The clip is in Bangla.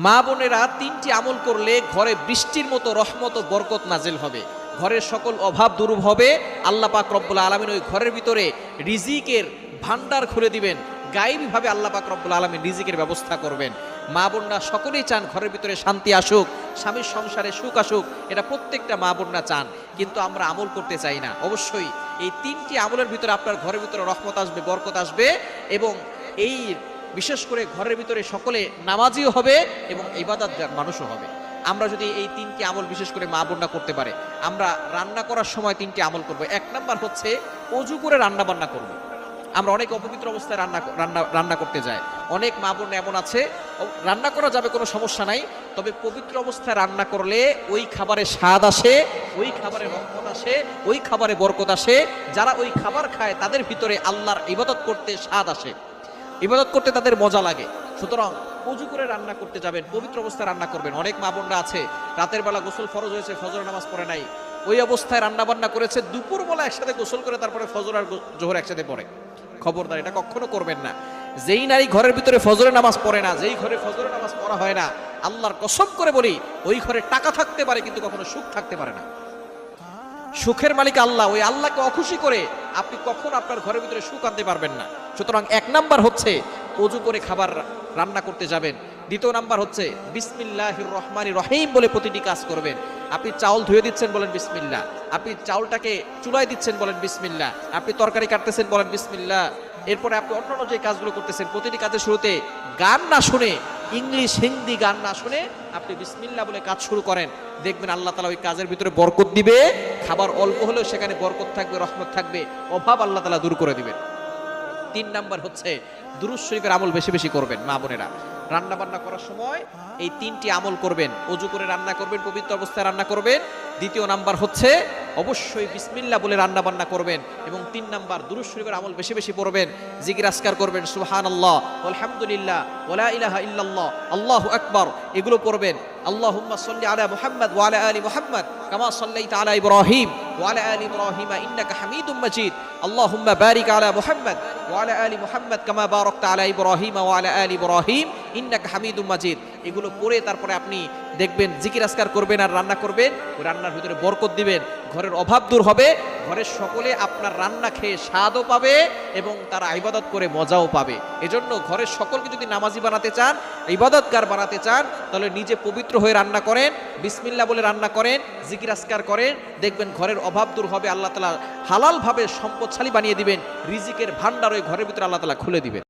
মা বোনেরা তিনটি আমল করলে ঘরে বৃষ্টির মতো রহমত ও বরকত নাজিল হবে, ঘরের সকল অভাব দূর হবে। আল্লাহ পাক রব্বুল আলামিন ওই ঘরের ভিতরে রিজিকের ভান্ডার খুলে দিবেন, গায়েবীভাবে আল্লাহ পাক রব্বুল আলামিন রিজিকের ব্যবস্থা করবেন। মা বোনরা সকলেই চান ঘরের ভিতরে শান্তি আসুক, স্বামীর সংসারে সুখ আসুক, এটা প্রত্যেকটা মা বোনরা চান, কিন্তু আমরা আমল করতে চাই না। অবশ্যই এই তিনটি আমলের ভিতরে আপনার ঘরের ভিতরে রহমত আসবে, বরকত আসবে, এবং এই বিশেষ করে ঘরের ভিতরে সকলে নামাজিও হবে এবং ইবাদতগার মানুষও হবে। আমরা যদি এই তিনটি আমল বিশেষ করে মা বোনরা করতে পারে, আমরা রান্না করার সময় তিনটি আমল করব। এক নাম্বার হচ্ছে অজু করে রান্না বান্না করব। আমরা অনেক অপবিত্র অবস্থায় রান্না করতে যাই। অনেক মা বোন এমন আছে, রান্না করা যাবে, কোনো সমস্যা নাই, তবে পবিত্র অবস্থায় রান্না করলে ওই খাবারে স্বাদ আসে, ওই খাবারে রহমত আসে, ওই খাবারে বরকত আসে। যারা ওই খাবার খায় তাদের ভিতরে আল্লাহর ইবাদত করতে স্বাদ আসে, ইবাদত করতে তাদের মজা লাগে। সুতরাং অজু করে রান্না করতে যাবেন, পবিত্র অবস্থায় রান্না করবেন। অনেক মা বোনরা আছে রাতের বেলা গোসল ফরজ হয়েছে, ফজর নামাজ পড়ে নাই, ওই অবস্থায় রান্না বান্না করেছে, দুপুর বেলা একসাথে গোসল করে তারপরে ফজর আর জোহর একসাথে পড়ে। খবরদার, এটা কখনো করবেন না। যেই নারী ঘরের ভিতরে ফজরের নামাজ পড়ে না, যেই ঘরে ফজরের নামাজ পড়া হয় না, আল্লাহর কসম করে বলি ওই ঘরে টাকা থাকতে পারে কিন্তু কখনো সুখ থাকতে পারে না। সুখের মালিক আল্লাহ, ওই আল্লাহকে অখুশি করে আপনি কখনো আপনার ঘরের ভিতরে সুখ আনতে পারবেন না। সুতরাং এক নাম্বার হচ্ছে ওযু করে খাবার রান্না করতে যাবেন। দ্বিতীয় নাম্বার হচ্ছে বিসমিল্লাহির রহমানির রহিম বলে প্রতিটি কাজ করবেন। আপনি চাউল ধুয়ে দিচ্ছেন, বলেন বিসমিল্লাহ। আপনি চাউলটাকে চুলায় দিচ্ছেন, বলেন বিসমিল্লাহ। আপনি তরকারি কাটতেছেন, বলেন বিসমিল্লাহ। এরপরে আপনি অন্যান্য যে কাজগুলো করতেছেন, প্রতিটি কাজের শুরুতে গান না শুনে, ইংলিশ হিন্দি গান না শুনে আপনি বিসমিল্লাহ বলে কাজ শুরু করেন, দেখবেন আল্লাহ তাআলা ওই কাজের ভিতরে বরকত দিবে। খাবার অল্প হলেও সেখানে বরকত থাকবে, রহমত থাকবে, অভাব আল্লাহ তাআলা দূর করে দিবেন। তিন নাম্বার হচ্ছে দুরূদ শরীফের আমল বেশি বেশি করবেন। মা বোনেরা রান্না বান্না করার সময় এই তিনটি আমল করবেন। ওযু করে রান্না করবেন, পবিত্র অবস্থায় রান্না করবেন। দ্বিতীয় নাম্বার হচ্ছে অবশ্যই বিসমিল্লাহ বলে রান্না বান্না করবেন। এবং তিন নাম্বার দুরূদ শরীফের আমল বেশি বেশি পড়বেন, জিকির আজকার করবেন, সুবহানাল্লাহ, আলহামদুলিল্লাহ, ওয়ালা ইলাহা ইল্লাল্লাহ, আল্লাহু আকবার, এগুলো পড়বেন। আল্লাহুম্মা সাল্লি আলা মুহাম্মাদ ওয়া আলা আলি মুহাম্মাদ কামা সাল্লাইতা আলা ইব্রাহিম ওয়া আলা আলি ইব্রাহিম ইন্নাকা হামিদুম মাজিদ। আল্লাহুম্মা বারিক আলা মুহাম্মাদ ওয়া আলা আলি মুহাম্মাদ কামা বারাকতা আলা ইব্রাহিম ওয়া আলা আলি ইব্রাহিম ইন্নাকা হামিদুম মাজিদ। এগুলো পড়ে তারপরে আপনি দেখবেন জিকির আজকার করবেন আর রান্না করবেন, ওই রান্নার ভিতরে বরকত দিবেন, ঘরের অভাব দূর হবে, ঘরের সকলে আপনার রান্না খেয়ে স্বাদও পাবে এবং তারা ইবাদত করে মজাও পাবে। এজন্য ঘরের সকলকে যদি নামাজি বানাতে চান, ইবাদতগার বানাতে চান, তাহলে নিজে পবিত্র হয়ে রান্না করেন, বিসমিল্লাহ বলে রান্না করেন, জিকির আজকার করেন, দেখবেন ঘরের অভাব দূর হবে, আল্লাহ তাআলা হালালভাবে সম্পদশালী বানিয়ে দিবেন, রিজিকের ভান্ডার ওই ঘরের ভিতরে আল্লাহ তাআলা খুলে দিবেন।